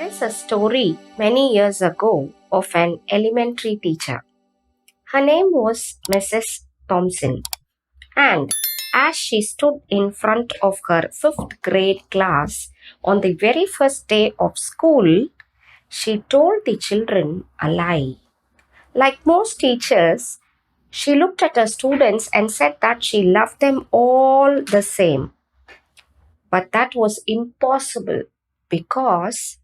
There is a story many years ago of an elementary teacher. Her name was Mrs. Thompson, and as she stood in front of her fifth grade class on the very first day of school, she told the children a lie. Like most teachers, she looked at her students and said that she loved them all the same. But that was impossible because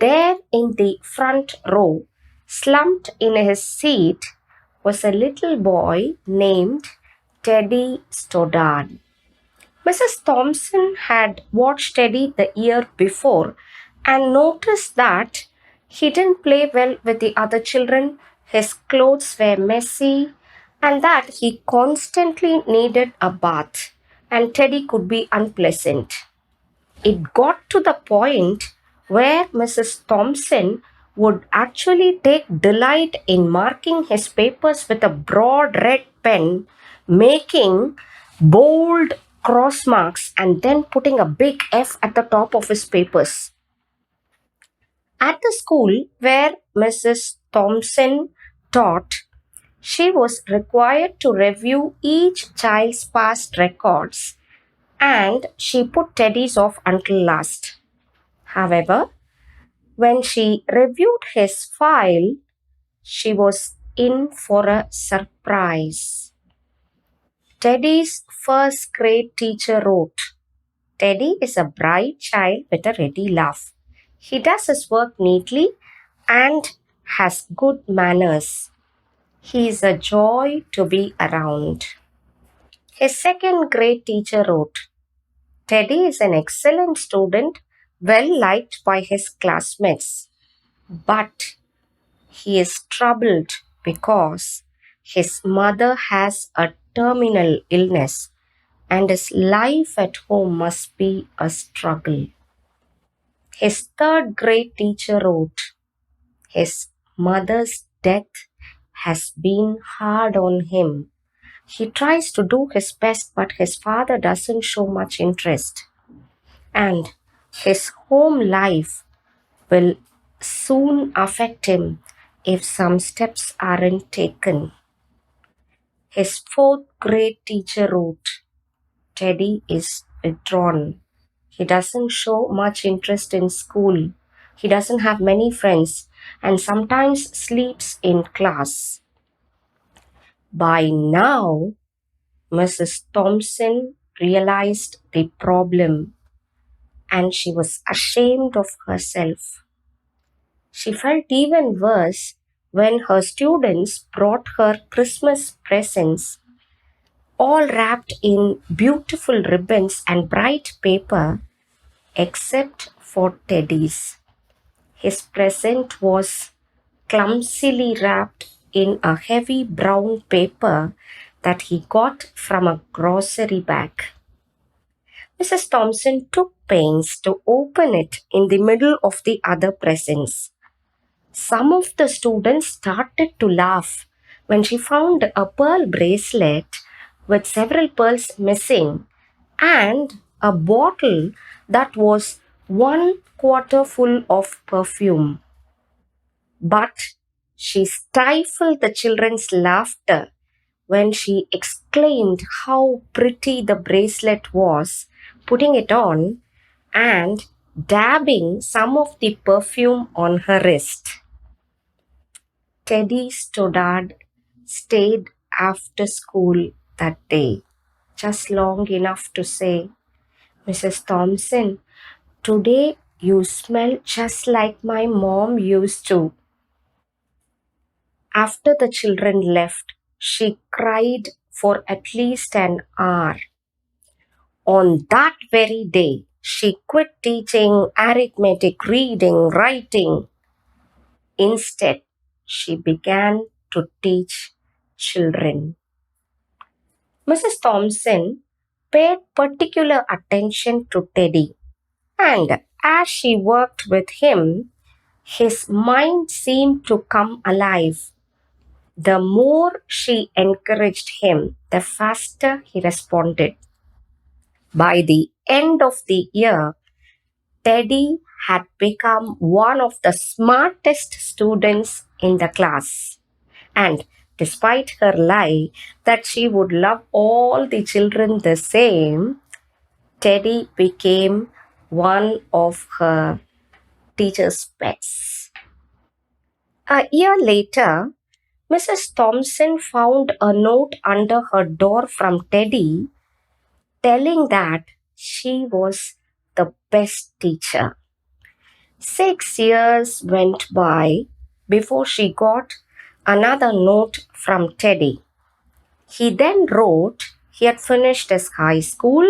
there in the front row, slumped in his seat, was a little boy named Teddy Stoddard. Mrs. Thompson had watched Teddy the year before and noticed that he didn't play well with the other children, his clothes were messy, and that he constantly needed a bath, and Teddy could be unpleasant. It got to the point where Mrs. Thompson would actually take delight in marking his papers with a broad red pen, making bold cross marks, and then putting a big F at the top of his papers. At the school where Mrs. Thompson taught, she was required to review each child's past records, and she put Teddy's off until last. However, when she reviewed his file, she was in for a surprise. Teddy's first grade teacher wrote, Teddy is a bright child with a ready laugh. He does his work neatly and has good manners. He is a joy to be around. His second grade teacher wrote, Teddy is an excellent student, well liked by his classmates, but he is troubled because his mother has a terminal illness and his life at home must be a struggle. His third grade teacher wrote, his mother's death has been hard on him. He tries to do his best, but his father doesn't show much interest. And his home life will soon affect him if some steps aren't taken. His fourth grade teacher wrote, Teddy is withdrawn. He doesn't show much interest in school. He doesn't have many friends and sometimes sleeps in class. By now, Mrs. Thompson realized the problem and she was ashamed of herself. She felt even worse when her students brought her Christmas presents, all wrapped in beautiful ribbons and bright paper, except for Teddy's. His present was clumsily wrapped in a heavy brown paper that he got from a grocery bag. Mrs. Thompson took pains to open it in the middle of the other presents. Some of the students started to laugh when she found a pearl bracelet with several pearls missing and a bottle that was 1/4 full of perfume. But she stifled the children's laughter when she exclaimed how pretty the bracelet was, putting it on and dabbing some of the perfume on her wrist. Teddy Stoddard stayed after school that day, just long enough to say, Mrs. Thompson, today you smell just like my mom used to. After the children left, she cried for at least an hour. On that very day, she quit teaching arithmetic, reading, writing. Instead, she began to teach children. Mrs. Thompson paid particular attention to Teddy, and as she worked with him, his mind seemed to come alive. The more she encouraged him, the faster he responded. By the end of the year, Teddy had become one of the smartest students in the class. And despite her lie that she would love all the children the same, Teddy became one of her teacher's pets. A year later, Mrs. Thompson found a note under her door from Teddy telling that she was the best teacher. 6 years went by before she got another note from Teddy. He then wrote he had finished his high school,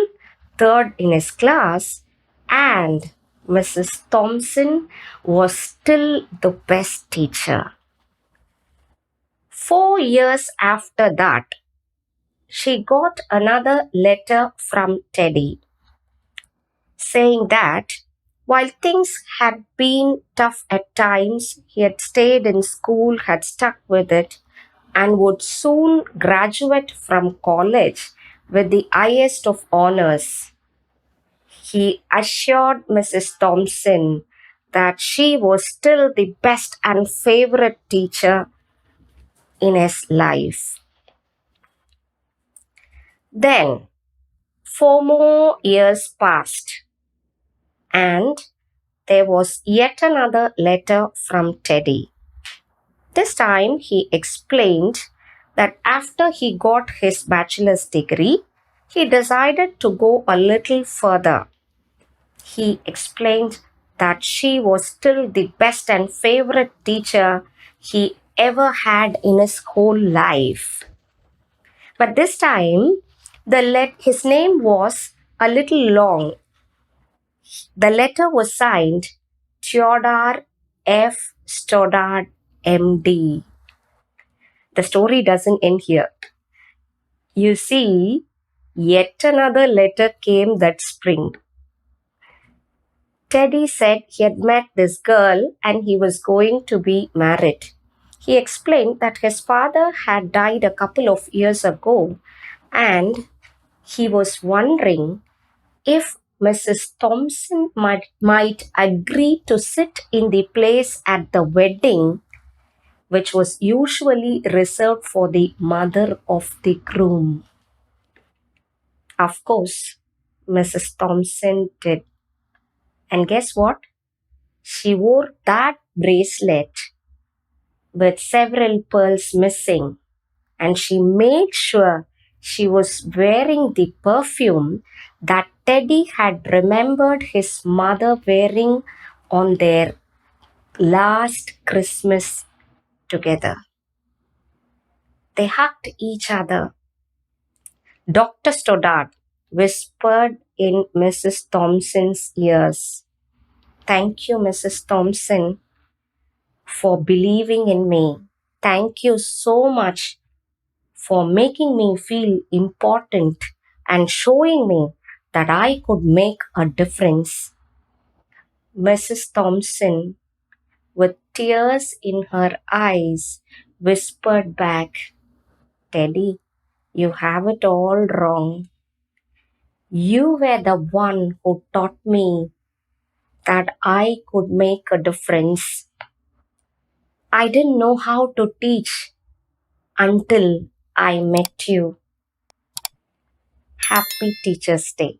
third in his class, and Mrs. Thompson was still the best teacher. 4 years after that, she got another letter from Teddy saying that while things had been tough at times, he had stayed in school, had stuck with it, and would soon graduate from college with the highest of honors. He assured Mrs. Thompson that she was still the best and favorite teacher in his life. Then, 4 more years passed, and there was yet another letter from Teddy. This time he explained that after he got his bachelor's degree, he decided to go a little further. He explained that she was still the best and favorite teacher he ever had in his whole life. But this time, his name was a little long. The letter was signed Theodore F. Stoddard, MD. The story doesn't end here. You see, yet another letter came that spring. Teddy said he had met this girl and he was going to be married. He explained that his father had died a couple of years ago and he was wondering if Mrs. Thompson might agree to sit in the place at the wedding, which was usually reserved for the mother of the groom. Of course, Mrs. Thompson did. And guess what? She wore that bracelet with several pearls missing, and she made sure she was wearing the perfume that Teddy had remembered his mother wearing on their last Christmas together. They hugged each other. Dr. Stoddard whispered in Mrs. Thompson's ears, "Thank you, Mrs. Thompson, for believing in me. Thank you so much for making me feel important and showing me that I could make a difference." Mrs. Thompson, with tears in her eyes, whispered back, "Teddy, you have it all wrong. You were the one who taught me that I could make a difference. I didn't know how to teach until I met you." Happy Teacher's Day.